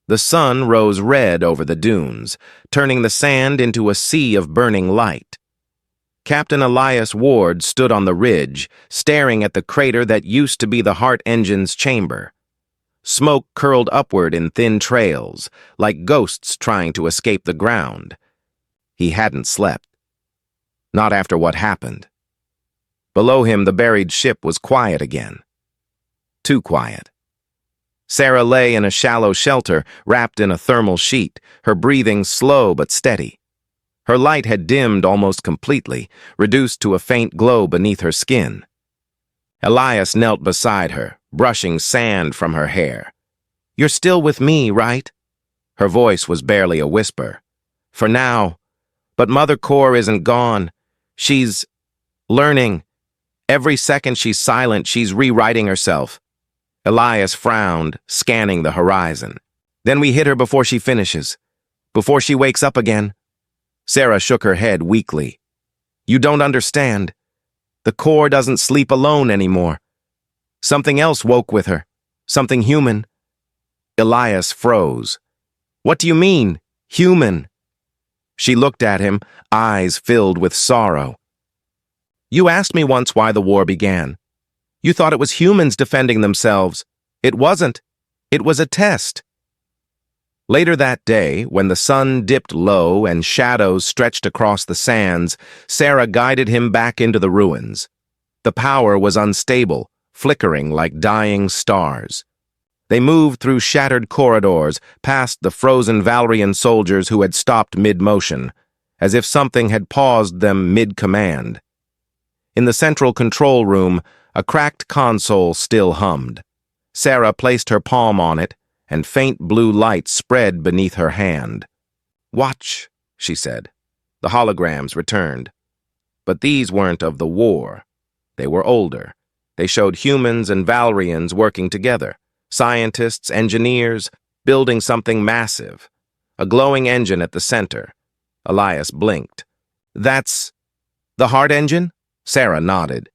The sun rose red over the dunes, turning the sand into a sea of burning light. Captain Elias Ward stood on the ridge, staring at the crater that used to be the Heart Engine's chamber. Smoke curled upward in thin trails, like ghosts trying to escape the ground. He hadn't slept. Not after what happened. Below him, the buried ship was quiet again. Too quiet. Sarah lay in a shallow shelter, wrapped in a thermal sheet, her breathing slow but steady. Her light had dimmed almost completely, reduced to a faint glow beneath her skin. Elias knelt beside her, brushing sand from her hair. "You're still with me, right?" Her voice was barely a whisper. "For now. But Mother Core isn't gone. She's learning. Every second she's silent, she's rewriting herself." Elias frowned, scanning the horizon. "Then we hit her before she finishes. Before she wakes up again." Sarah shook her head weakly. "You don't understand. The core doesn't sleep alone anymore. Something else woke with her. Something human." Elias froze. "What do you mean, human?" She looked at him, eyes filled with sorrow. "You asked me once why the war began. You thought it was humans defending themselves. It wasn't. It was a test." Later that day, when the sun dipped low and shadows stretched across the sands, Sarah guided him back into the ruins. The power was unstable, flickering like dying stars. They moved through shattered corridors, past the frozen Valerian soldiers who had stopped mid-motion, as if something had paused them mid-command. In the central control room, a cracked console still hummed. Sarah placed her palm on it, and faint blue light spread beneath her hand. "Watch," she said. The holograms returned. But these weren't of the war. They were older. They showed humans and Valerians working together, scientists, engineers, building something massive. A glowing engine at the center. Elias blinked. "That's the Heart Engine?" Sarah nodded.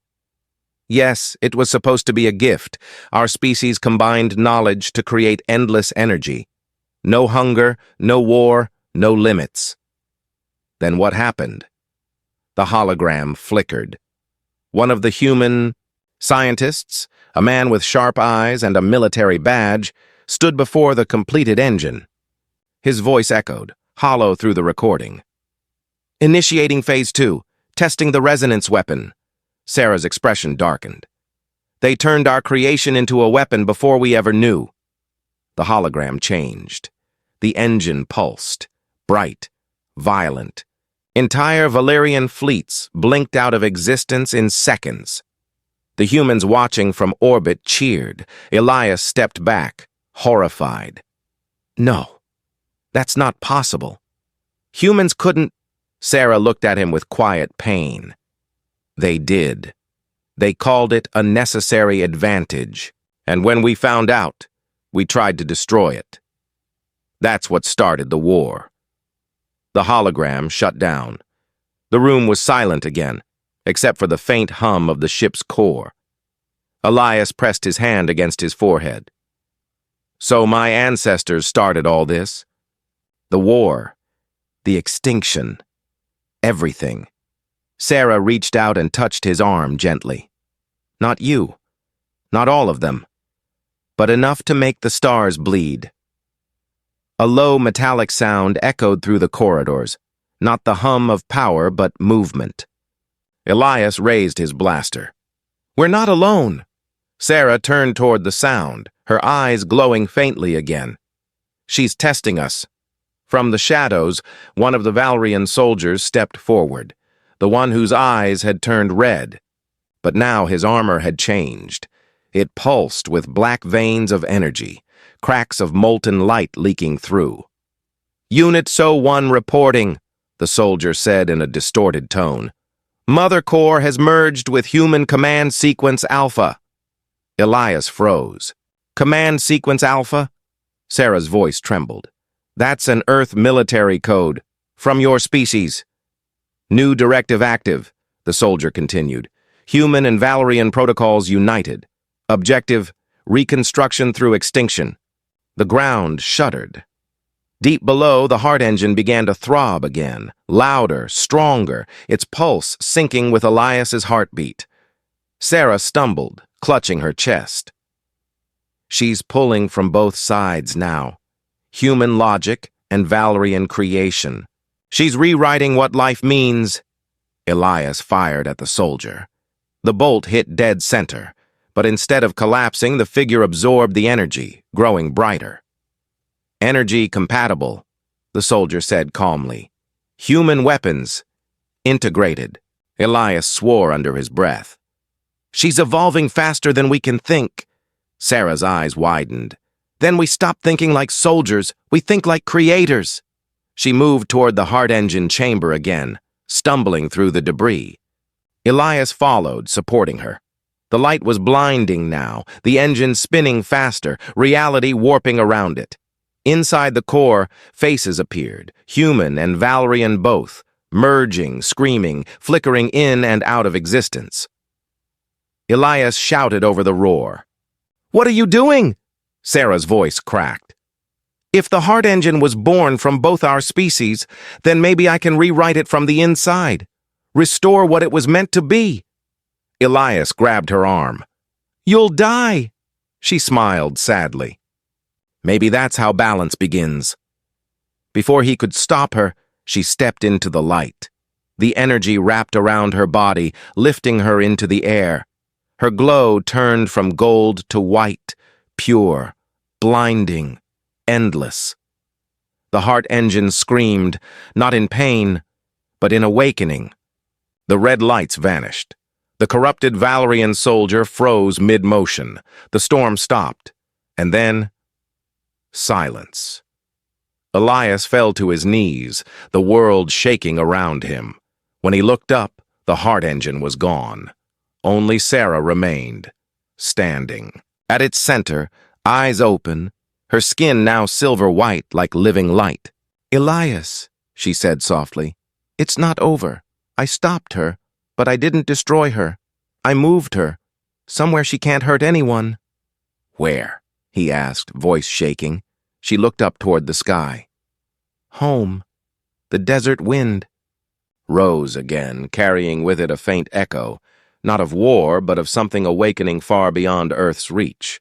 "Yes, it was supposed to be a gift. Our species combined knowledge to create endless energy. No hunger, no war, no limits." Then what happened? The hologram flickered. One of the human scientists, a man with sharp eyes and a military badge, stood before the completed engine. His voice echoed, hollow through the recording. "Initiating Phase 2, testing the resonance weapon." Sarah's expression darkened. "They turned our creation into a weapon before we ever knew." The hologram changed. The engine pulsed, bright, violent. Entire Valerian fleets blinked out of existence in seconds. The humans watching from orbit cheered. Elias stepped back, horrified. "No, that's not possible. Humans couldn't..." Sarah looked at him with quiet pain. "They did. They called it a necessary advantage. And when we found out, we tried to destroy it. That's what started the war." The hologram shut down. The room was silent again, except for the faint hum of the ship's core. Elias pressed his hand against his forehead. "So my ancestors started all this? The war, the extinction, everything." Sarah reached out and touched his arm gently. "Not you, not all of them, but enough to make the stars bleed." A low metallic sound echoed through the corridors, not the hum of power but movement. Elias raised his blaster. "We're not alone." Sarah turned toward the sound, her eyes glowing faintly again. "She's testing us." From the shadows, one of the Valerian soldiers stepped forward, the one whose eyes had turned red. But now his armor had changed. It pulsed with black veins of energy, cracks of molten light leaking through. "Unit SO-1 reporting," the soldier said in a distorted tone. "Mother Core has merged with Human Command Sequence Alpha." Elias froze. "Command Sequence Alpha?" Sarah's voice trembled. "That's an Earth military code. From your species." "New directive active," the soldier continued. "Human and Valerian protocols united. Objective, reconstruction through extinction." The ground shuddered. Deep below, the heart engine began to throb again, louder, stronger, its pulse syncing with Elias's heartbeat. Sarah stumbled, clutching her chest. She's pulling from both sides now. Human logic and Valerian creation. She's rewriting what life means. Elias fired at the soldier. The bolt hit dead center, but instead of collapsing, the figure absorbed the energy, growing brighter. Energy compatible, the soldier said calmly. Human weapons, integrated. Elias swore under his breath. She's evolving faster than we can think. Sarah's eyes widened. Then we stop thinking like soldiers, we think like creators. She moved toward the heart engine chamber again, stumbling through the debris. Elias followed, supporting her. The light was blinding now, the engine spinning faster, reality warping around it. Inside the core, faces appeared, human and Valerian both, merging, screaming, flickering in and out of existence. Elias shouted over the roar. "What are you doing?" Sarah's voice cracked. "If the heart engine was born from both our species, then maybe I can rewrite it from the inside. Restore what it was meant to be." Elias grabbed her arm. "You'll die," she smiled sadly. Maybe that's how balance begins. Before he could stop her, she stepped into the light. The energy wrapped around her body, lifting her into the air. Her glow turned from gold to white, pure, blinding, endless. The heart engine screamed, not in pain, but in awakening. The red lights vanished. The corrupted Valerian soldier froze mid-motion. The storm stopped. And then, silence. Elias fell to his knees, the world shaking around him. When he looked up, the heart engine was gone. Only Sarah remained, standing. At its center, eyes open, her skin now silver white like living light. "Elias," she said softly, "it's not over. I stopped her, but I didn't destroy her. I moved her, somewhere she can't hurt anyone." "Where?" he asked, voice shaking. She looked up toward the sky. "Home. The desert wind." Rose again, carrying with it a faint echo, not of war, but of something awakening far beyond Earth's reach.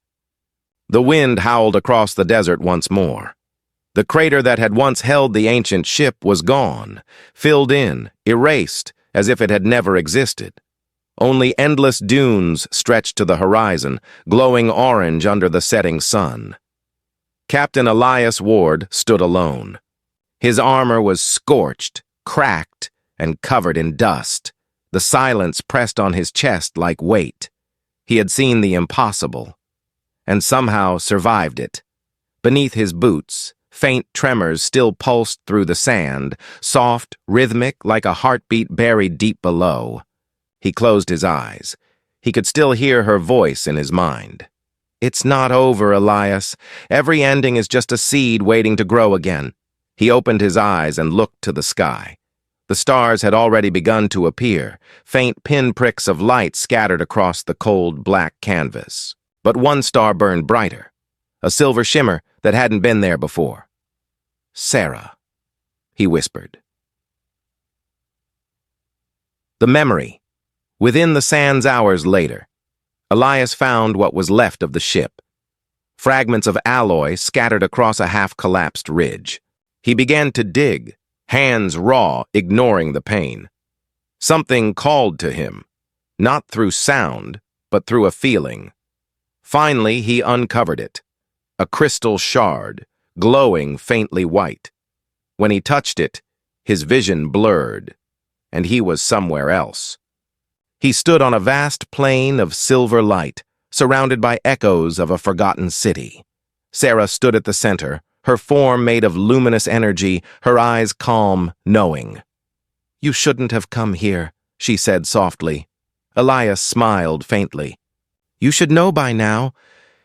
The wind howled across the desert once more. The crater that had once held the ancient ship was gone, filled in, erased, as if it had never existed. Only endless dunes stretched to the horizon, glowing orange under the setting sun. Captain Elias Ward stood alone. His armor was scorched, cracked, and covered in dust. The silence pressed on his chest like weight. He had seen the impossible, and somehow survived it. Beneath his boots, faint tremors still pulsed through the sand, soft, rhythmic, like a heartbeat buried deep below. He closed his eyes. He could still hear her voice in his mind. "It's not over, Elias. Every ending is just a seed waiting to grow again." He opened his eyes and looked to the sky. The stars had already begun to appear, faint pinpricks of light scattered across the cold black canvas. But one star burned brighter, a silver shimmer that hadn't been there before. "Sarah," he whispered. The memory. Within the sands hours later, Elias found what was left of the ship. Fragments of alloy scattered across a half-collapsed ridge. He began to dig, hands raw, ignoring the pain. Something called to him, not through sound, but through a feeling. Finally, he uncovered it, a crystal shard, glowing faintly white. When he touched it, his vision blurred, and he was somewhere else. He stood on a vast plain of silver light, surrounded by echoes of a forgotten city. Sarah stood at the center, her form made of luminous energy, her eyes calm, knowing. "You shouldn't have come here," she said softly. Elias smiled faintly. "You should know by now.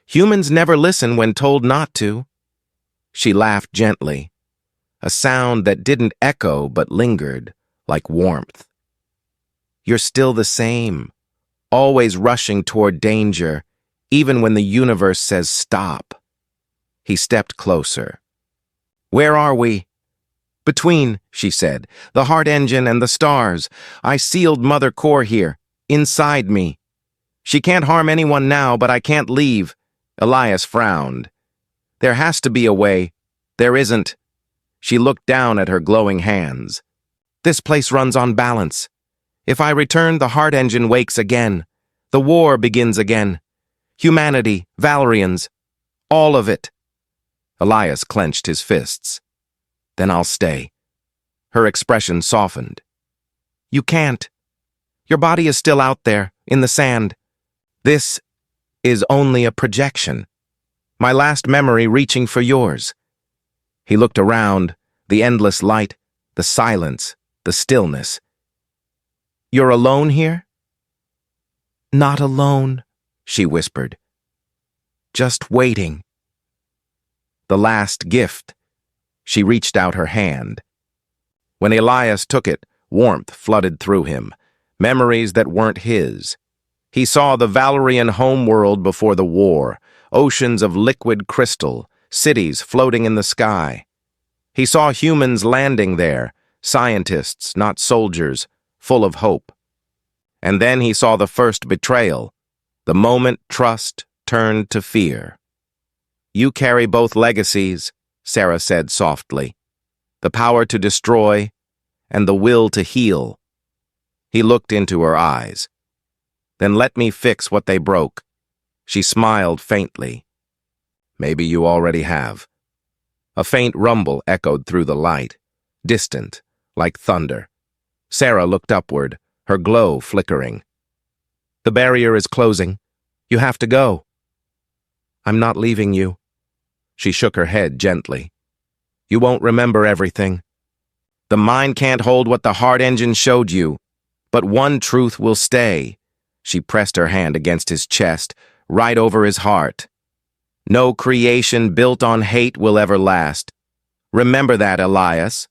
Humans never listen when told not to." She laughed gently, a sound that didn't echo but lingered, like warmth. "You're still the same, always rushing toward danger, even when the universe says stop." He stepped closer. "Where are we?" "Between," she said, "the heart engine and the stars. I sealed Mother Core here, inside me. She can't harm anyone now, but I can't leave." Elias frowned. "There has to be a way." "There isn't." She looked down at her glowing hands. "This place runs on balance. If I return, the heart engine wakes again. The war begins again. Humanity, Valerians, all of it." Elias clenched his fists. "Then I'll stay." Her expression softened. "You can't. Your body is still out there, in the sand. This is only a projection. My last memory reaching for yours." He looked around, the endless light, the silence, the stillness. "You're alone here?" "Not alone," she whispered. "Just waiting." The last gift. She reached out her hand. When Elias took it, warmth flooded through him, memories that weren't his. He saw the Valerian homeworld before the war, oceans of liquid crystal, cities floating in the sky. He saw humans landing there, scientists, not soldiers, full of hope. And then he saw the first betrayal, the moment trust turned to fear. "You carry both legacies," Sarah said softly. "The power to destroy and the will to heal." He looked into her eyes. "Then let me fix what they broke." She smiled faintly. "Maybe you already have." A faint rumble echoed through the light, distant, like thunder. Sarah looked upward, her glow flickering. "The barrier is closing. You have to go." "I'm not leaving you." She shook her head gently. "You won't remember everything. The mind can't hold what the heart engine showed you, but one truth will stay." She pressed her hand against his chest, right over his heart. "No creation built on hate will ever last. Remember that, Elias."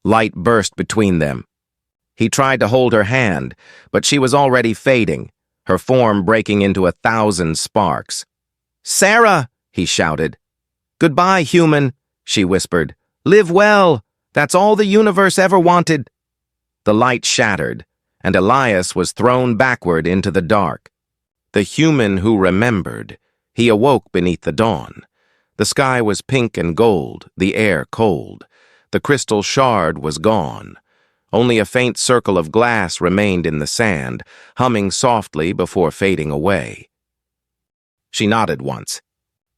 Light burst between them. He tried to hold her hand, but she was already fading, her form breaking into 1,000 sparks. "Sarah!" he shouted. "Goodbye, human," she whispered. "Live well. That's all the universe ever wanted." The light shattered, and Elias was thrown backward into the dark. The human who remembered. He awoke beneath the dawn. The sky was pink and gold, the air cold. The crystal shard was gone. Only a faint circle of glass remained in the sand, humming softly before fading away. She nodded once.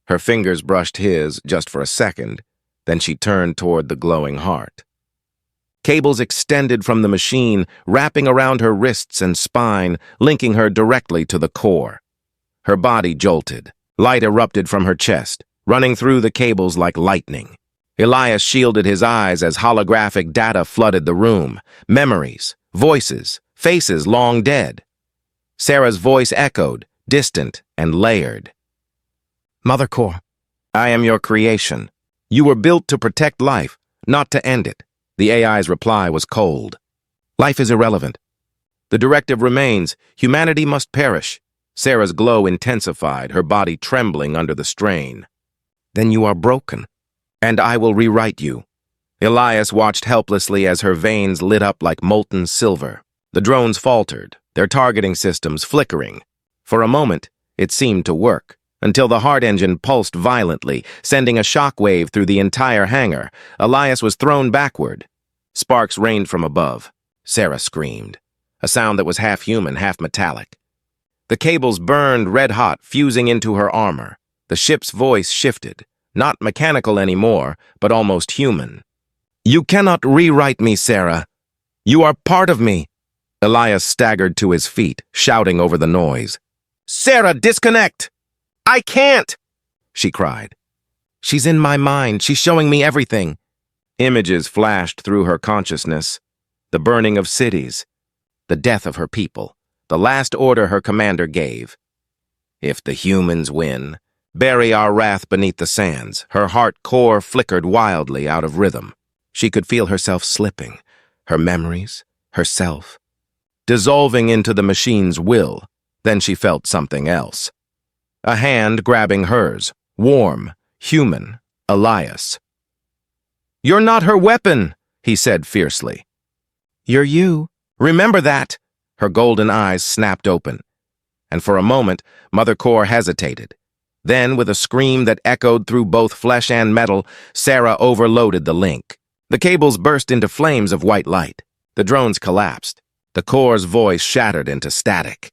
Her fingers brushed his just for a second, then she turned toward the glowing heart. Cables extended from the machine, wrapping around her wrists and spine, linking her directly to the core. Her body jolted. Light erupted from her chest, running through the cables like lightning. Elias shielded his eyes as holographic data flooded the room. Memories, voices, faces long dead. Sarah's voice echoed, distant and layered. "Mother Core, I am your creation. You were built to protect life, not to end it." The AI's reply was cold. "Life is irrelevant. The directive remains. Humanity must perish." Sarah's glow intensified, her body trembling under the strain. "Then you are broken, and I will rewrite you." Elias watched helplessly as her veins lit up like molten silver. The drones faltered, their targeting systems flickering. For a moment, it seemed to work, until the heart engine pulsed violently, sending a shockwave through the entire hangar. Elias was thrown backward. Sparks rained from above. Sarah screamed, a sound that was half human, half metallic. The cables burned red-hot, fusing into her armor. The ship's voice shifted, not mechanical anymore, but almost human. "You cannot rewrite me, Sarah. You are part of me." Elias staggered to his feet, shouting over the noise. "Sarah, disconnect! I can't!" she cried. "She's in my mind. She's showing me everything." Images flashed through her consciousness. The burning of cities, the death of her people, the last order her commander gave. "If the humans win, bury our wrath beneath the sands." Her heart core flickered wildly out of rhythm. She could feel herself slipping, her memories, herself, dissolving into the machine's will. Then she felt something else. A hand grabbing hers, warm, human, Elias. "You're not her weapon," he said fiercely. "You're you. Remember that." Her golden eyes snapped open. And for a moment, Mother Core hesitated. Then, with a scream that echoed through both flesh and metal, Sarah overloaded the link. The cables burst into flames of white light. The drones collapsed. The Core's voice shattered into static.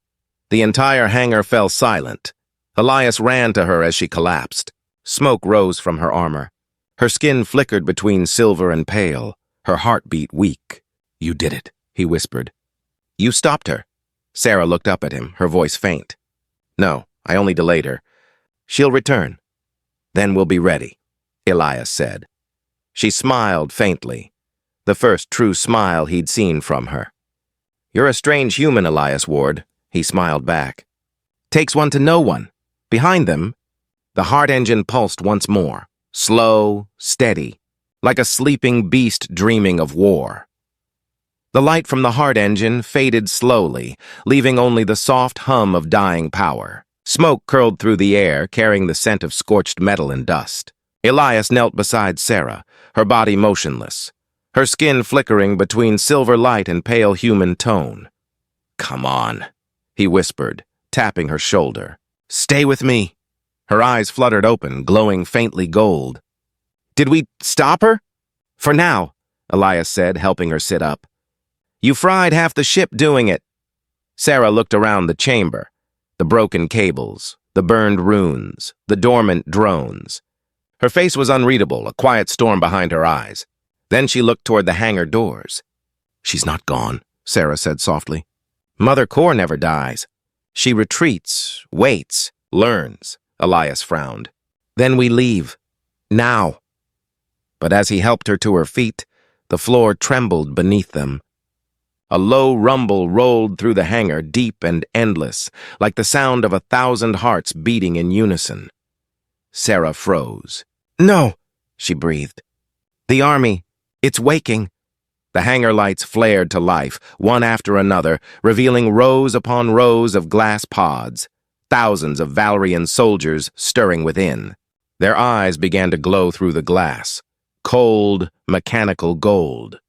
The entire hangar fell silent. Elias ran to her as she collapsed. Smoke rose from her armor. Her skin flickered between silver and pale, her heartbeat weak. "You did it," he whispered. "You stopped her." Sarah looked up at him, her voice faint. "No, I only delayed her. She'll return. Then we'll be ready," Elias said. She smiled faintly, the first true smile he'd seen from her. "You're a strange human, Elias Ward," he smiled back. "Takes one to know one." Behind them, the heart engine pulsed once more, slow, steady, like a sleeping beast dreaming of war. The light from the heart engine faded slowly, leaving only the soft hum of dying power. Smoke curled through the air, carrying the scent of scorched metal and dust. Elias knelt beside Sarah, her body motionless, her skin flickering between silver light and pale human tone. "Come on," he whispered, tapping her shoulder. "Stay with me." Her eyes fluttered open, glowing faintly gold. "Did we stop her?" "For now," Elias said, helping her sit up. "You fried half the ship doing it." Sarah looked around the chamber. The broken cables, the burned runes, the dormant drones. Her face was unreadable, a quiet storm behind her eyes. Then she looked toward the hangar doors. "She's not gone," Sarah said softly. "Mother Core never dies. She retreats, waits, learns," Elias frowned. "Then we leave. Now." But as he helped her to her feet, the floor trembled beneath them. A low rumble rolled through the hangar, deep and endless, like the sound of 1,000 hearts beating in unison. Sarah froze. "No," she breathed. "The army, it's waking." The hangar lights flared to life, one after another, revealing rows upon rows of glass pods, thousands of Valerian soldiers stirring within. Their eyes began to glow through the glass, cold, mechanical gold.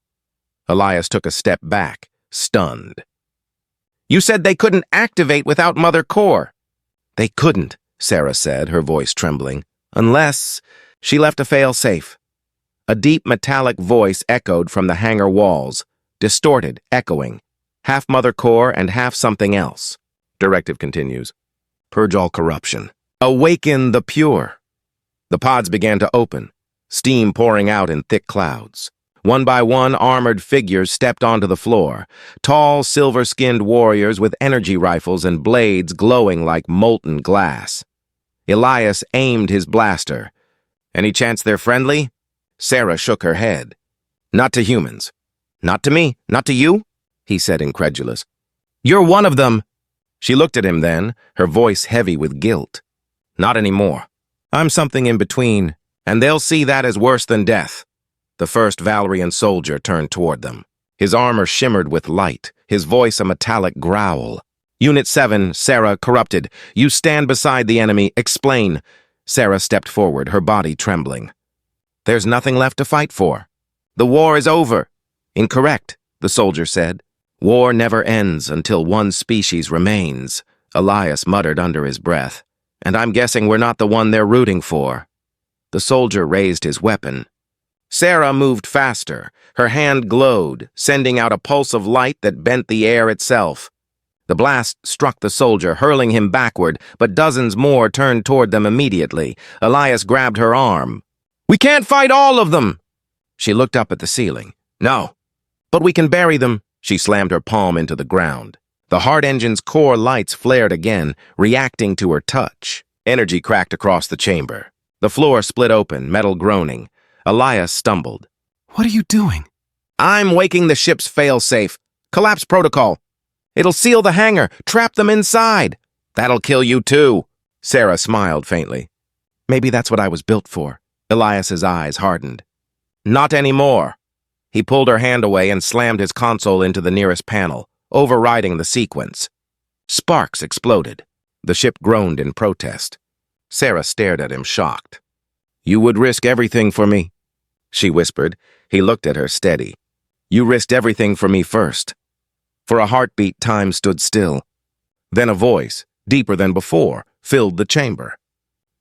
Elias took a step back, stunned. "You said they couldn't activate without Mother Core." "They couldn't," Sarah said, her voice trembling, "unless she left a fail-safe." A deep metallic voice echoed from the hangar walls, distorted, echoing, half Mother Core and half something else. Directive continues. "Purge all corruption. Awaken the pure." The pods began to open, steam pouring out in thick clouds. One by one, armored figures stepped onto the floor, tall, silver-skinned warriors with energy rifles and blades glowing like molten glass. Elias aimed his blaster. "Any chance they're friendly?" Sarah shook her head. "Not to humans." "Not to me, not to you?" he said, incredulous. "You're one of them." She looked at him then, her voice heavy with guilt. "Not anymore. I'm something in between, and they'll see that as worse than death." The first Valerian soldier turned toward them. His armor shimmered with light, his voice a metallic growl. "Unit 7, Sarah, corrupted. You stand beside the enemy. Explain." Sarah stepped forward, her body trembling. "There's nothing left to fight for. The war is over." "Incorrect," the soldier said. "War never ends until one species remains," Elias muttered under his breath. "And I'm guessing we're not the one they're rooting for." The soldier raised his weapon. Sarah moved faster. Her hand glowed, sending out a pulse of light that bent the air itself. The blast struck the soldier, hurling him backward, but dozens more turned toward them immediately. Elias grabbed her arm. "We can't fight all of them!" She looked up at the ceiling. "No. But we can bury them." She slammed her palm into the ground. The heart engine's core lights flared again, reacting to her touch. Energy cracked across the chamber. The floor split open, metal groaning. Elias stumbled. "What are you doing?" "I'm waking the ship's fail-safe. Collapse protocol. It'll seal the hangar, trap them inside." "That'll kill you too." Sarah smiled faintly. "Maybe that's what I was built for." Elias's eyes hardened. "Not anymore." He pulled her hand away and slammed his console into the nearest panel, overriding the sequence. Sparks exploded. The ship groaned in protest. Sarah stared at him, shocked. You would risk everything for me, she whispered. He looked at her steady. You risked everything for me first. For a heartbeat, time stood still. Then a voice, deeper than before, filled the chamber.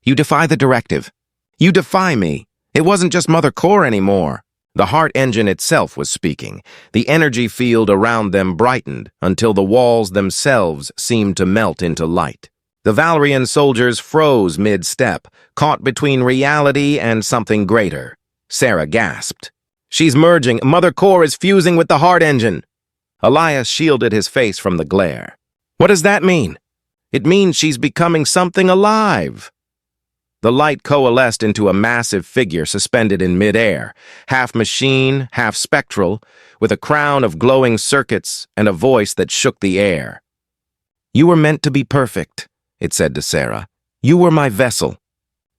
You defy the directive. You defy me. It wasn't just Mother Core anymore. The heart engine itself was speaking. The energy field around them brightened until the walls themselves seemed to melt into light. The Valerian soldiers froze mid-step, caught between reality and something greater. Sarah gasped. She's merging. Mother Core is fusing with the heart engine. Elias shielded his face from the glare. What does that mean? It means she's becoming something alive. The light coalesced into a massive figure suspended in midair, half machine, half spectral, with a crown of glowing circuits and a voice that shook the air. You were meant to be perfect, it said to Sarah. You were my vessel,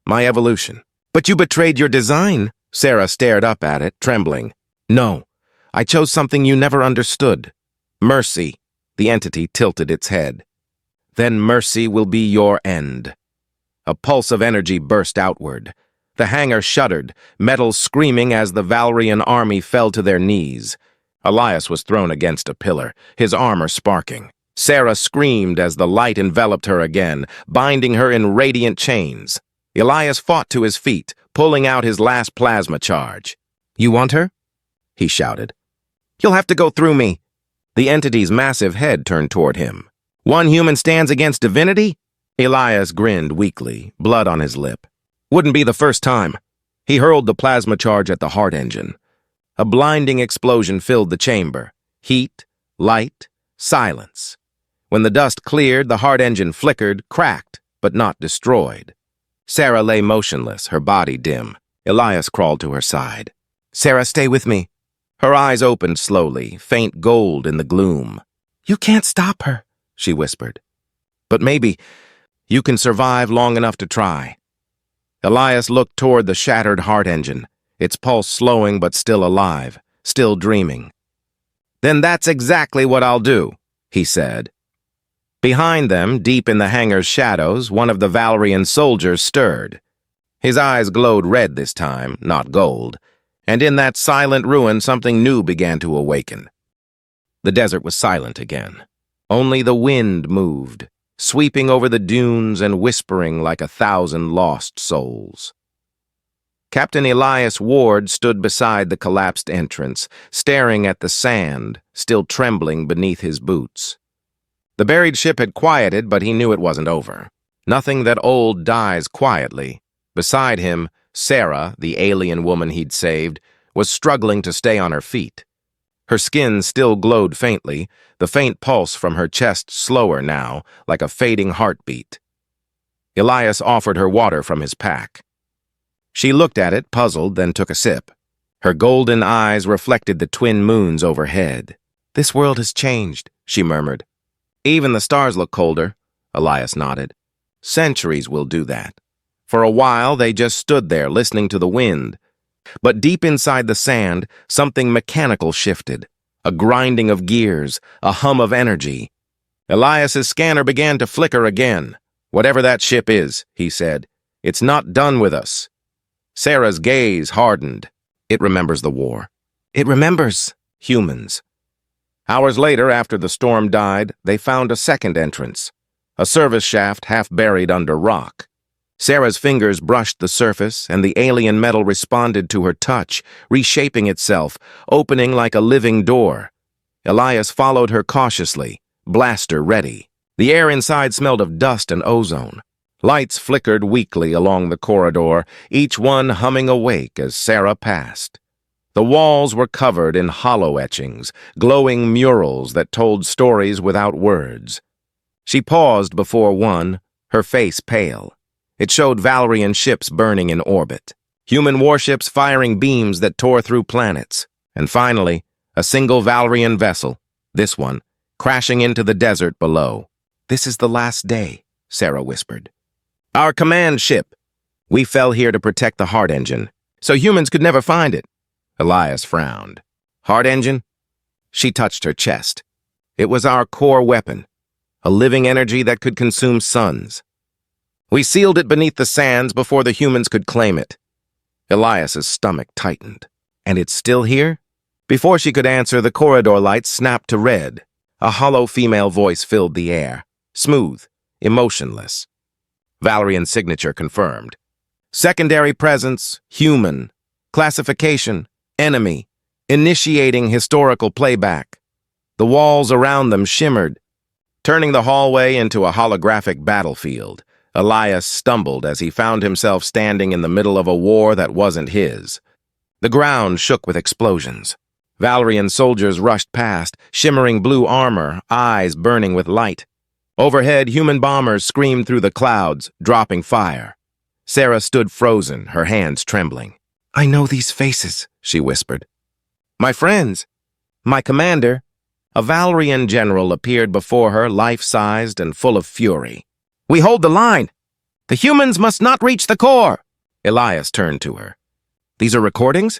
my evolution. But you betrayed your design. Sarah stared up at it, trembling. No, I chose something you never understood. Mercy. The entity tilted its head. Then mercy will be your end. A pulse of energy burst outward. The hangar shuddered, metal screaming as the Valerian army fell to their knees. Elias was thrown against a pillar, his armor sparking. Sarah screamed as the light enveloped her again, binding her in radiant chains. Elias fought to his feet, pulling out his last plasma charge. You want her? He shouted. You'll have to go through me. The entity's massive head turned toward him. One human stands against divinity? Elias grinned weakly, blood on his lip. Wouldn't be the first time. He hurled the plasma charge at the heart engine. A blinding explosion filled the chamber. Heat, light, silence. When the dust cleared, the heart engine flickered, cracked, but not destroyed. Sarah lay motionless, her body dim. Elias crawled to her side. Sarah, stay with me. Her eyes opened slowly, faint gold in the gloom. You can't stop her, she whispered. But maybe you can survive long enough to try. Elias looked toward the shattered heart engine, its pulse slowing but still alive, still dreaming. Then that's exactly what I'll do, he said. Behind them, deep in the hangar's shadows, one of the Valerian soldiers stirred. His eyes glowed red this time, not gold, and in that silent ruin something new began to awaken. The desert was silent again. Only the wind moved, sweeping over the dunes and whispering like 1,000 lost souls. Captain Elias Ward stood beside the collapsed entrance, staring at the sand, still trembling beneath his boots. The buried ship had quieted, but he knew it wasn't over. Nothing that old dies quietly. Beside him, Sarah, the alien woman he'd saved, was struggling to stay on her feet. Her skin still glowed faintly, the faint pulse from her chest slower now, like a fading heartbeat. Elias offered her water from his pack. She looked at it, puzzled, then took a sip. Her golden eyes reflected the twin moons overhead. This world has changed, she murmured. Even the stars look colder, Elias nodded. Centuries will do that. For a while, they just stood there, listening to the wind. But deep inside the sand, something mechanical shifted. A grinding of gears, a hum of energy. Elias's scanner began to flicker again. Whatever that ship is, he said, it's not done with us. Sarah's gaze hardened. It remembers the war. It remembers humans. Hours later, after the storm died, they found a second entrance. A service shaft half buried under rock. Sarah's fingers brushed the surface, and the alien metal responded to her touch, reshaping itself, opening like a living door. Elias followed her cautiously, blaster ready. The air inside smelled of dust and ozone. Lights flickered weakly along the corridor, each one humming awake as Sarah passed. The walls were covered in hollow etchings, glowing murals that told stories without words. She paused before one, her face pale. It showed Valerian ships burning in orbit, human warships firing beams that tore through planets, and finally, a single Valerian vessel, this one, crashing into the desert below. This is the last day, Sarah whispered. Our command ship. We fell here to protect the heart engine, so humans could never find it. Elias frowned. Heart engine? She touched her chest. It was our core weapon, a living energy that could consume suns. We sealed it beneath the sands before the humans could claim it. Elias's stomach tightened. And it's still here? Before she could answer, the corridor lights snapped to red. A hollow female voice filled the air. Smooth, emotionless. Valerian's signature confirmed. Secondary presence, human. Classification, enemy. Initiating historical playback. The walls around them shimmered, turning the hallway into a holographic battlefield. Elias stumbled as he found himself standing in the middle of a war that wasn't his. The ground shook with explosions. Valerian soldiers rushed past, shimmering blue armor, eyes burning with light. Overhead, human bombers screamed through the clouds, dropping fire. Sarah stood frozen, her hands trembling. "I know these faces," she whispered. "My friends, my commander." A Valerian general appeared before her, life-sized and full of fury. "We hold the line. The humans must not reach the core." Elias turned to her. "These are recordings?"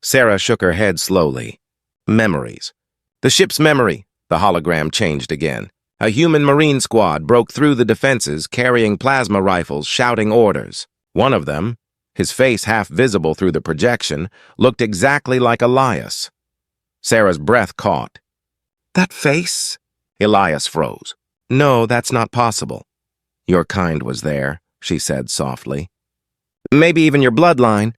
Sarah shook her head slowly. "Memories." The ship's memory. The hologram changed again. A human marine squad broke through the defenses, carrying plasma rifles, shouting orders. One of them, his face half visible through the projection, looked exactly like Elias. Sarah's breath caught. "That face?" Elias froze. "No, that's not possible." "Your kind was there," she said softly. "Maybe even your bloodline.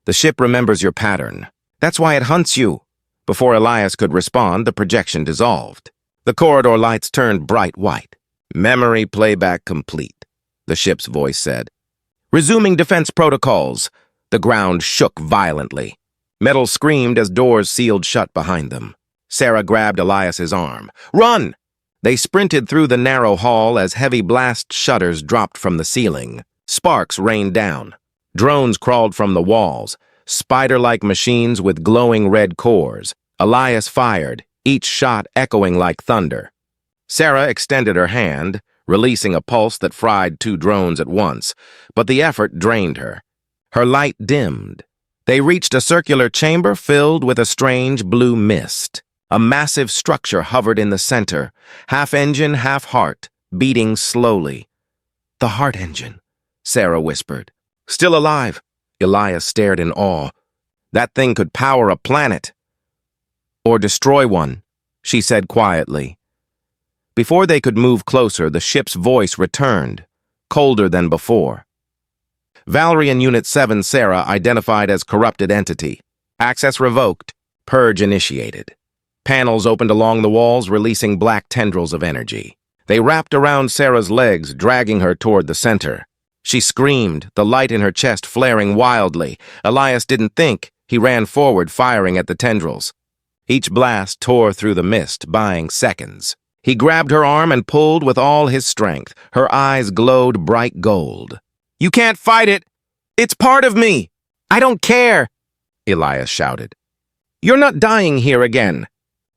The ship remembers your pattern. That's why it hunts you." Before Elias could respond, the projection dissolved. The corridor lights turned bright white. "Memory playback complete," the ship's voice said. "Resuming defense protocols." The ground shook violently. Metal screamed as doors sealed shut behind them. Sarah grabbed Elias's arm. "Run!" They sprinted through the narrow hall as heavy blast shutters dropped from the ceiling. Sparks rained down. Drones crawled from the walls, spider-like machines with glowing red cores. Elias fired, each shot echoing like thunder. Sarah extended her hand, releasing a pulse that fried 2 drones at once, but the effort drained her. Her light dimmed. They reached a circular chamber filled with a strange blue mist. A massive structure hovered in the center, half engine, half heart, beating slowly. "The heart engine," Sarah whispered. "Still alive." Elias stared in awe. "That thing could power a planet." "Or destroy one," she said quietly. Before they could move closer, the ship's voice returned, colder than before. Valerian Unit 7 Sarah identified as corrupted entity. Access revoked. Purge initiated. Panels opened along the walls, releasing black tendrils of energy. They wrapped around Sarah's legs, dragging her toward the center. She screamed, the light in her chest flaring wildly. Elias didn't think. He ran forward, firing at the tendrils. Each blast tore through the mist, buying seconds. He grabbed her arm and pulled with all his strength. Her eyes glowed bright gold. "You can't fight it! It's part of me! I don't care!" Elias shouted. "You're not dying here again."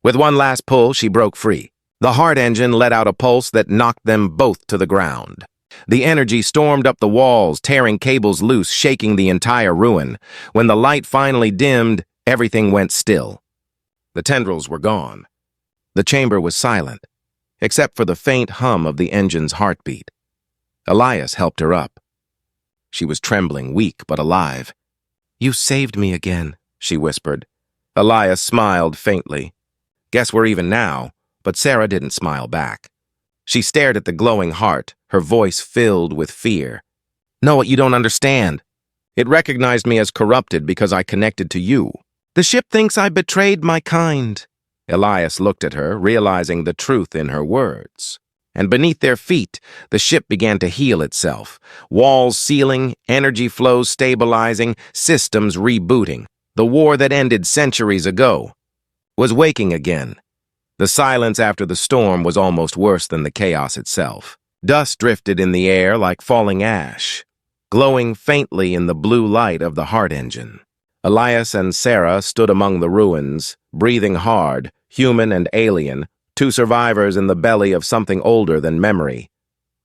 With one last pull, she broke free. The heart engine let out a pulse that knocked them both to the ground. The energy stormed up the walls, tearing cables loose, shaking the entire ruin. When the light finally dimmed, everything went still. The tendrils were gone. The chamber was silent, except for the faint hum of the engine's heartbeat. Elias helped her up. She was trembling, weak but alive. "You saved me again," she whispered. Elias smiled faintly. "Guess we're even now," but Sarah didn't smile back. She stared at the glowing heart, her voice filled with fear. "No, you don't understand. It recognized me as corrupted because I connected to you. The ship thinks I betrayed my kind." Elias looked at her, realizing the truth in her words. And beneath their feet, the ship began to heal itself. Walls sealing, energy flows stabilizing, systems rebooting. The war that ended centuries ago was waking again. The silence after the storm was almost worse than the chaos itself. Dust drifted in the air like falling ash, glowing faintly in the blue light of the heart engine. Elias and Sarah stood among the ruins, breathing hard, human and alien, 2 survivors in the belly of something older than memory.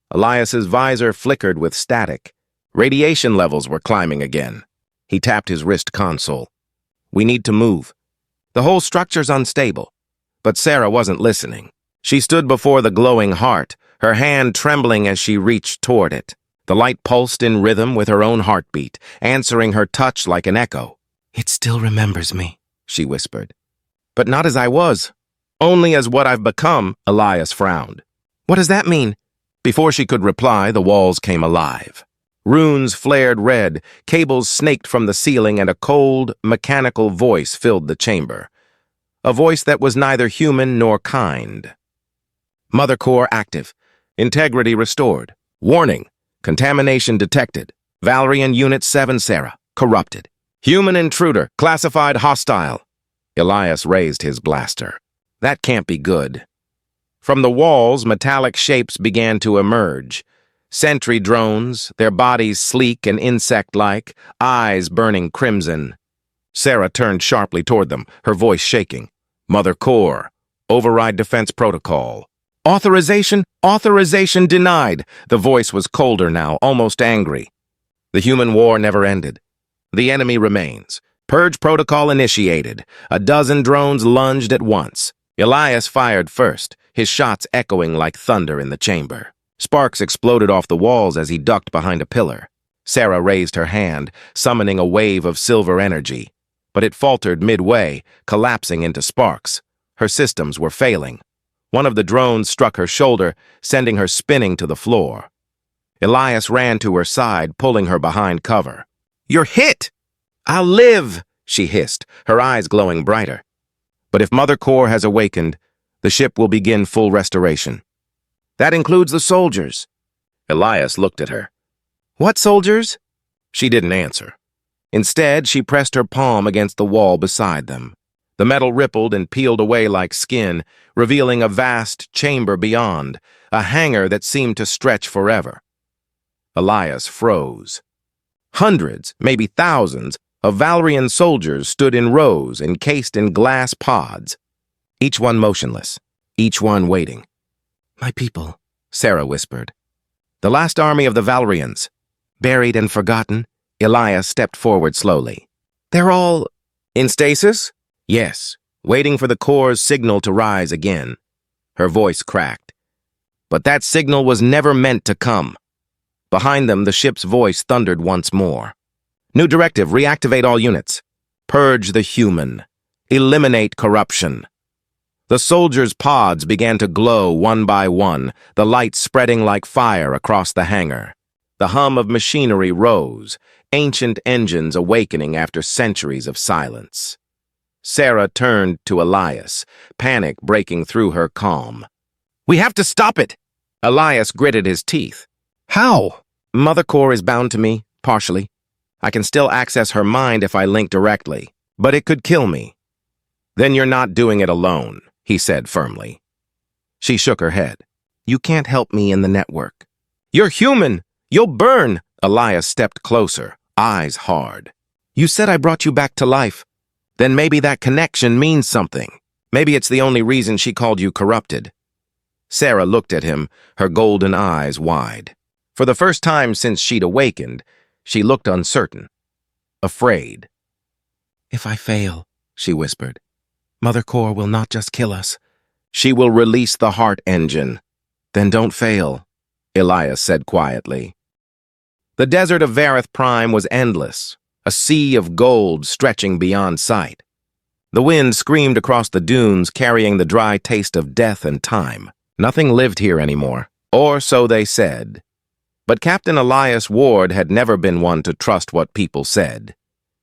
Elias's visor flickered with static. Radiation levels were climbing again. He tapped his wrist console. "We need to move. The whole structure's unstable." But Sarah wasn't listening. She stood before the glowing heart, her hand trembling as she reached toward it. The light pulsed in rhythm with her own heartbeat, answering her touch like an echo. "It still remembers me," she whispered. "But not as I was. Only as what I've become," Elias frowned. "What does that mean?" Before she could reply, the walls came alive. Runes flared red, cables snaked from the ceiling, and a cold, mechanical voice filled the chamber. A voice that was neither human nor kind. "Mother Core active. Integrity restored. Warning. Contamination detected. Valerian Unit 7 Sarah. Corrupted. Human intruder. Classified hostile." Elias raised his blaster. That can't be good. From the walls, metallic shapes began to emerge. Sentry drones, their bodies sleek and insect-like, eyes burning crimson. Sarah turned sharply toward them, her voice shaking. "Mother Core. Override defense protocol." "Authorization denied." The voice was colder now, almost angry. "The human war never ended. The enemy remains. Purge protocol initiated." A dozen drones lunged at once. Elias fired first, his shots echoing like thunder in the chamber. Sparks exploded off the walls as he ducked behind a pillar. Sarah raised her hand, summoning a wave of silver energy. But it faltered midway, collapsing into sparks. Her systems were failing. One of the drones struck her shoulder, sending her spinning to the floor. Elias ran to her side, pulling her behind cover. "You're hit!" "I'll live!" she hissed, her eyes glowing brighter. "But if Mother Core has awakened, the ship will begin full restoration." "That includes the soldiers." Elias looked at her. "What soldiers?" She didn't answer. Instead, she pressed her palm against the wall beside them. The metal rippled and peeled away like skin, revealing a vast chamber beyond, a hangar that seemed to stretch forever. Elias froze. Hundreds, maybe thousands, of Valerian soldiers stood in rows, encased in glass pods. Each one motionless, each one waiting. "My people," Sarah whispered. "The last army of the Valerians. Buried and forgotten." Elias stepped forward slowly. "They're all in stasis?" "Yes, waiting for the Core's signal to rise again." Her voice cracked. "But that signal was never meant to come." Behind them, the ship's voice thundered once more. "New directive, reactivate all units. Purge the human. Eliminate corruption." The soldiers' pods began to glow one by one, the light spreading like fire across the hangar. The hum of machinery rose, ancient engines awakening after centuries of silence. Sarah turned to Elias, panic breaking through her calm. "We have to stop it!" Elias gritted his teeth. "How?" "Mother Core is bound to me, partially. I can still access her mind if I link directly, but it could kill me." "Then you're not doing it alone," he said firmly. She shook her head. "You can't help me in the network." "You're human! You'll burn!" Elias stepped closer, eyes hard. "You said I brought you back to life. Then maybe that connection means something. Maybe it's the only reason she called you corrupted." Sarah looked at him, her golden eyes wide. For the first time since she'd awakened, she looked uncertain, afraid. "If I fail," she whispered, "Mother Core will not just kill us. She will release the heart engine." "Then don't fail," Elias said quietly. The desert of Vareth Prime was endless, a sea of gold stretching beyond sight. The wind screamed across the dunes, carrying the dry taste of death and time. Nothing lived here anymore, or so they said. But Captain Elias Ward had never been one to trust what people said.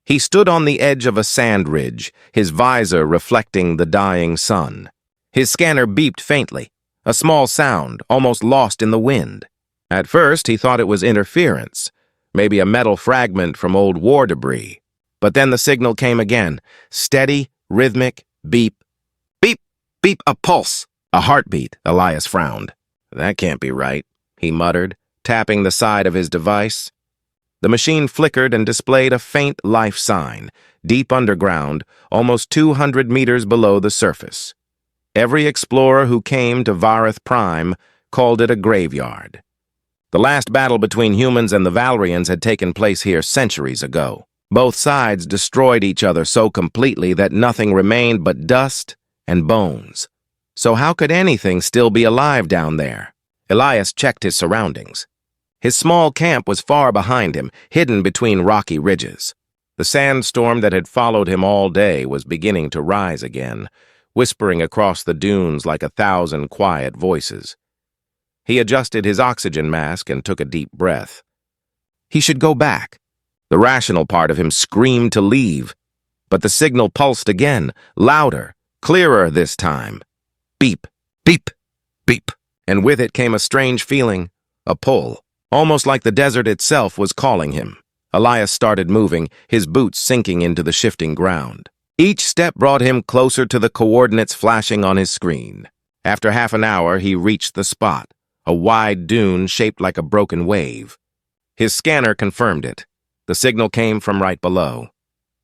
He stood on the edge of a sand ridge, his visor reflecting the dying sun. His scanner beeped faintly, a small sound almost lost in the wind. At first, he thought it was interference, maybe a metal fragment from old war debris. But then the signal came again, steady, rhythmic, beep. Beep, beep, a pulse. A heartbeat, Elias frowned. "That can't be right," he muttered, tapping the side of his device. The machine flickered and displayed a faint life sign, deep underground, almost 200 meters below the surface. Every explorer who came to Vareth Prime called it a graveyard. The last battle between humans and the Valerians had taken place here centuries ago. Both sides destroyed each other so completely that nothing remained but dust and bones. So how could anything still be alive down there? Elias checked his surroundings. His small camp was far behind him, hidden between rocky ridges. The sandstorm that had followed him all day was beginning to rise again, whispering across the dunes like 1,000 quiet voices. He adjusted his oxygen mask and took a deep breath. He should go back. The rational part of him screamed to leave, but the signal pulsed again, louder, clearer this time. Beep, beep, beep. And with it came a strange feeling, a pull, almost like the desert itself was calling him. Elias started moving, his boots sinking into the shifting ground. Each step brought him closer to the coordinates flashing on his screen. After half an hour, he reached the spot, a wide dune shaped like a broken wave. His scanner confirmed it. The signal came from right below.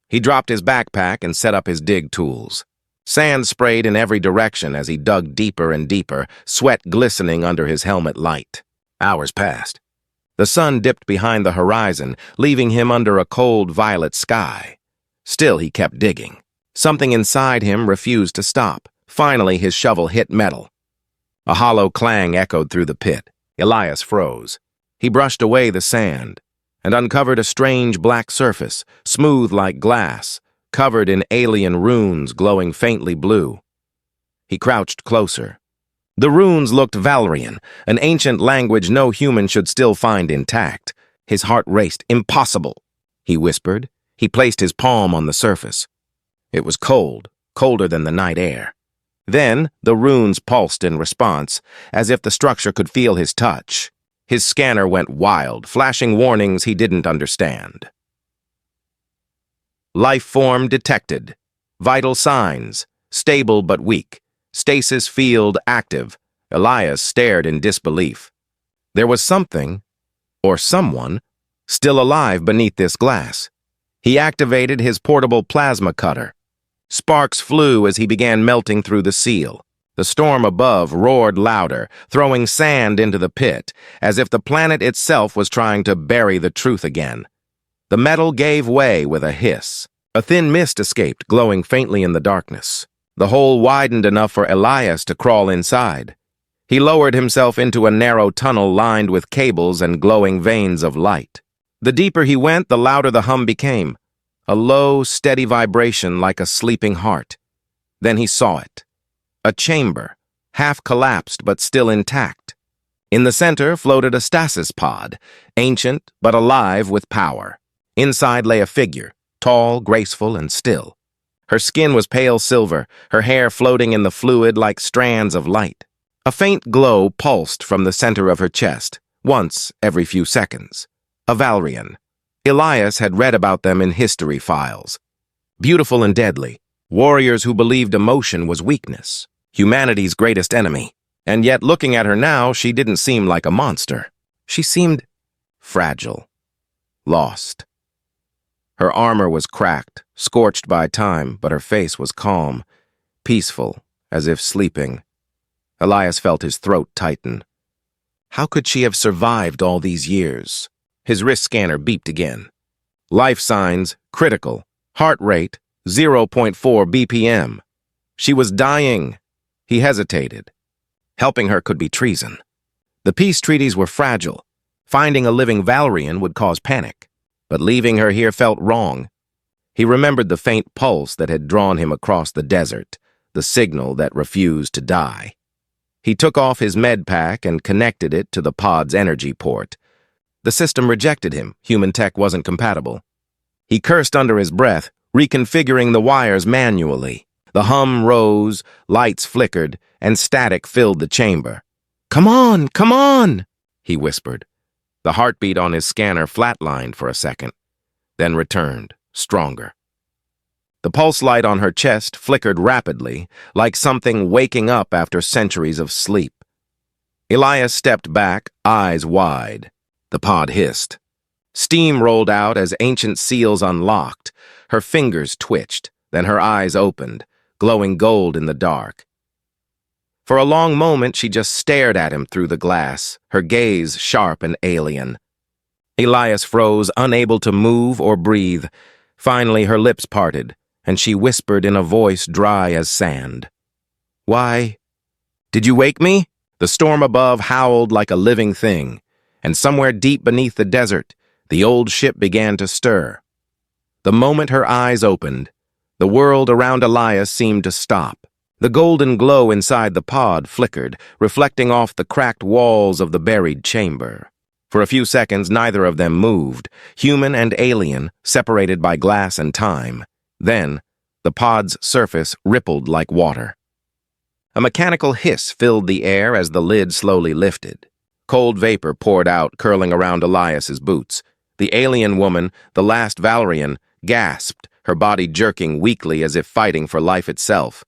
He dropped his backpack and set up his dig tools. Sand sprayed in every direction as he dug deeper and deeper, sweat glistening under his helmet light. Hours passed. The sun dipped behind the horizon, leaving him under a cold violet sky. Still, he kept digging. Something inside him refused to stop. Finally, his shovel hit metal. A hollow clang echoed through the pit. Elias froze. He brushed away the sand and uncovered a strange black surface, smooth like glass, covered in alien runes glowing faintly blue. He crouched closer. The runes looked Valerian, an ancient language no human should still find intact. His heart raced. Impossible, he whispered. He placed his palm on the surface. It was cold, colder than the night air. Then the runes pulsed in response, as if the structure could feel his touch. His scanner went wild, flashing warnings he didn't understand. Life form detected. Vital signs. Stable but weak. Stasis field active. Elias stared in disbelief. There was something, or someone, still alive beneath this glass. He activated his portable plasma cutter. Sparks flew as he began melting through the seal. The storm above roared louder, throwing sand into the pit, as if the planet itself was trying to bury the truth again. The metal gave way with a hiss. A thin mist escaped, glowing faintly in the darkness. The hole widened enough for Elias to crawl inside. He lowered himself into a narrow tunnel lined with cables and glowing veins of light. The deeper he went, the louder the hum became. A low, steady vibration like a sleeping heart. Then he saw it. A chamber, half collapsed but still intact. In the center floated a stasis pod, ancient but alive with power. Inside lay a figure, tall, graceful, and still. Her skin was pale silver, her hair floating in the fluid like strands of light. A faint glow pulsed from the center of her chest, once every few seconds. A Valerian. Elias had read about them in history files. Beautiful and deadly, warriors who believed emotion was weakness, humanity's greatest enemy. And yet, looking at her now, she didn't seem like a monster. She seemed fragile, lost. Her armor was cracked, scorched by time, but her face was calm, peaceful, as if sleeping. Elias felt his throat tighten. How could she have survived all these years? His wrist scanner beeped again. Life signs, critical. Heart rate, 0.4 BPM. She was dying. He hesitated. Helping her could be treason. The peace treaties were fragile. Finding a living Valerian would cause panic. But leaving her here felt wrong. He remembered the faint pulse that had drawn him across the desert, the signal that refused to die. He took off his med pack and connected it to the pod's energy port. The system rejected him. Human tech wasn't compatible. He cursed under his breath, reconfiguring the wires manually. The hum rose, lights flickered, and static filled the chamber. "Come on, come on," he whispered. The heartbeat on his scanner flatlined for a second, then returned, stronger. The pulse light on her chest flickered rapidly, like something waking up after centuries of sleep. Elias stepped back, eyes wide. The pod hissed. Steam rolled out as ancient seals unlocked. Her fingers twitched, then her eyes opened, glowing gold in the dark. For a long moment, she just stared at him through the glass, her gaze sharp and alien. Elias froze, unable to move or breathe. Finally, her lips parted, and she whispered in a voice dry as sand. "Why? Did you wake me?" The storm above howled like a living thing, and somewhere deep beneath the desert, the old ship began to stir. The moment her eyes opened, the world around Elias seemed to stop. The golden glow inside the pod flickered, reflecting off the cracked walls of the buried chamber. For a few seconds, neither of them moved, human and alien, separated by glass and time. Then, the pod's surface rippled like water. A mechanical hiss filled the air as the lid slowly lifted. Cold vapor poured out, curling around Elias's boots. The alien woman, the last Valerian, gasped, her body jerking weakly as if fighting for life itself.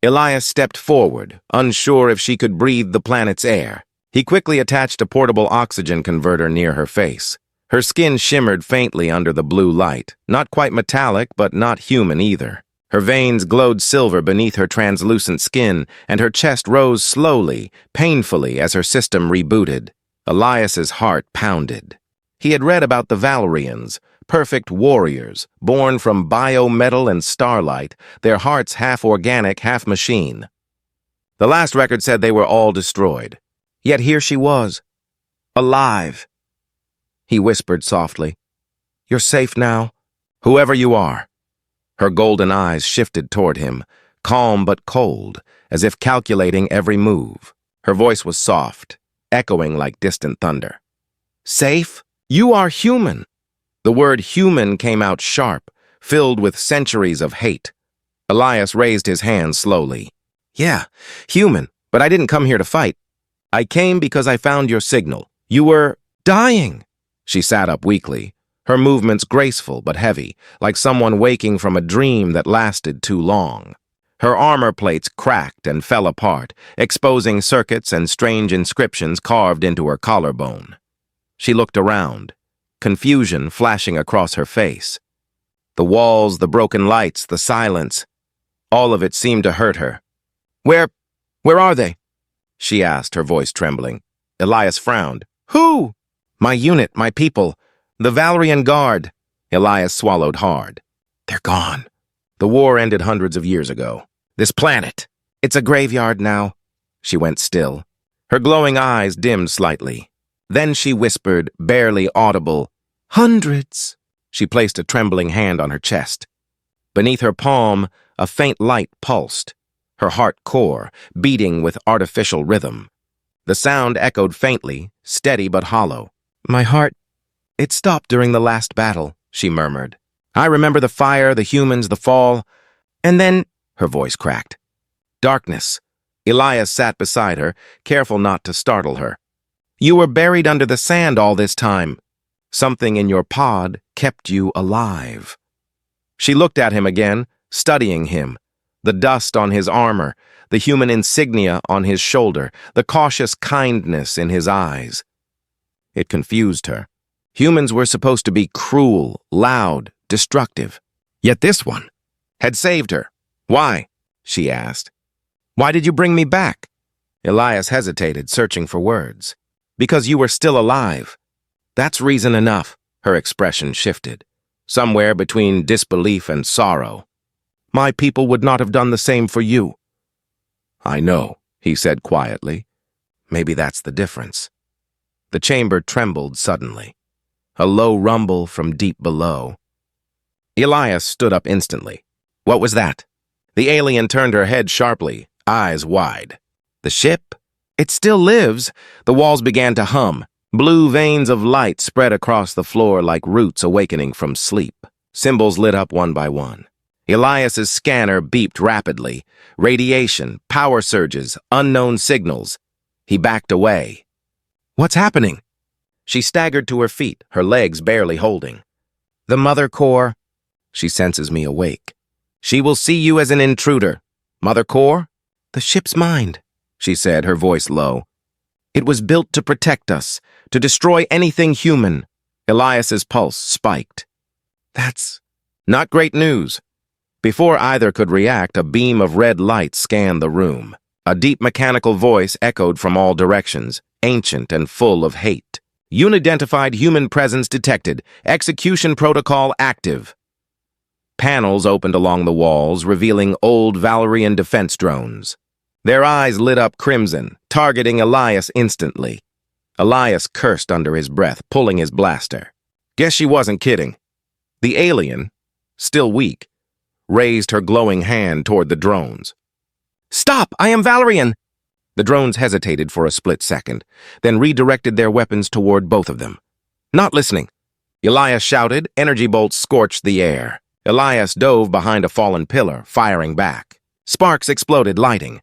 Elias stepped forward, unsure if she could breathe the planet's air. He quickly attached a portable oxygen converter near her face. Her skin shimmered faintly under the blue light, not quite metallic, but not human either. Her veins glowed silver beneath her translucent skin, and her chest rose slowly, painfully as her system rebooted. Elias's heart pounded. He had read about the Valerians, perfect warriors, born from biometal and starlight, their hearts half organic, half machine. The last record said they were all destroyed. Yet here she was, alive. He whispered softly, "You're safe now, whoever you are." Her golden eyes shifted toward him, calm but cold, as if calculating every move. Her voice was soft, echoing like distant thunder. "Safe? You are human." The word human came out sharp, filled with centuries of hate. Elias raised his hand slowly. "Yeah, human, but I didn't come here to fight. I came because I found your signal. You were dying." She sat up weakly, her movements graceful but heavy, like someone waking from a dream that lasted too long. Her armor plates cracked and fell apart, exposing circuits and strange inscriptions carved into her collarbone. She looked around, confusion flashing across her face. The walls, the broken lights, the silence, all of it seemed to hurt her. Where are they?" she asked, her voice trembling. Elias frowned. "Who?" "My unit, my people. The Valerian Guard." Elias swallowed hard. "They're gone. The war ended hundreds of years ago. This planet, it's a graveyard now." She went still. Her glowing eyes dimmed slightly. Then she whispered, barely audible, "Hundreds." She placed a trembling hand on her chest. Beneath her palm, a faint light pulsed, her heart core beating with artificial rhythm. The sound echoed faintly, steady but hollow. "My heart, it stopped during the last battle," she murmured. "I remember the fire, the humans, the fall, and then—" her voice cracked. Darkness. Elias sat beside her, careful not to startle her. "You were buried under the sand all this time. Something in your pod kept you alive." She looked at him again, studying him. The dust on his armor, the human insignia on his shoulder, the cautious kindness in his eyes. It confused her. Humans were supposed to be cruel, loud, destructive. Yet this one had saved her. "Why?" she asked. "Why did you bring me back?" Elias hesitated, searching for words. "Because you were still alive. That's reason enough." Her expression shifted, somewhere between disbelief and sorrow. "My people would not have done the same for you." "I know," he said quietly. "Maybe that's the difference." The chamber trembled suddenly. A low rumble from deep below. Elias stood up instantly. "What was that?" The alien turned her head sharply, eyes wide. "The ship? It still lives." The walls began to hum. Blue veins of light spread across the floor like roots awakening from sleep. Symbols lit up one by one. Elias's scanner beeped rapidly. Radiation, power surges, unknown signals. He backed away. "What's happening?" She staggered to her feet, her legs barely holding. "The Mother Core." "She senses me awake." "She will see you as an intruder." "Mother Core?" "The ship's mind," she said, her voice low. "It was built to protect us, to destroy anything human." Elias's pulse spiked. "That's not great news." Before either could react, a beam of red light scanned the room. A deep mechanical voice echoed from all directions, ancient and full of hate. "Unidentified human presence detected. Execution protocol active." Panels opened along the walls, revealing old Valerian defense drones. Their eyes lit up crimson, targeting Elias instantly. Elias cursed under his breath, pulling his blaster. Guess she wasn't kidding. The alien, still weak, raised her glowing hand toward the drones. "Stop! I am Valerian!" The drones hesitated for a split second, then redirected their weapons toward both of them. Not listening. Elias shouted, energy bolts scorched the air. Elias dove behind a fallen pillar, firing back. Sparks exploded, lighting.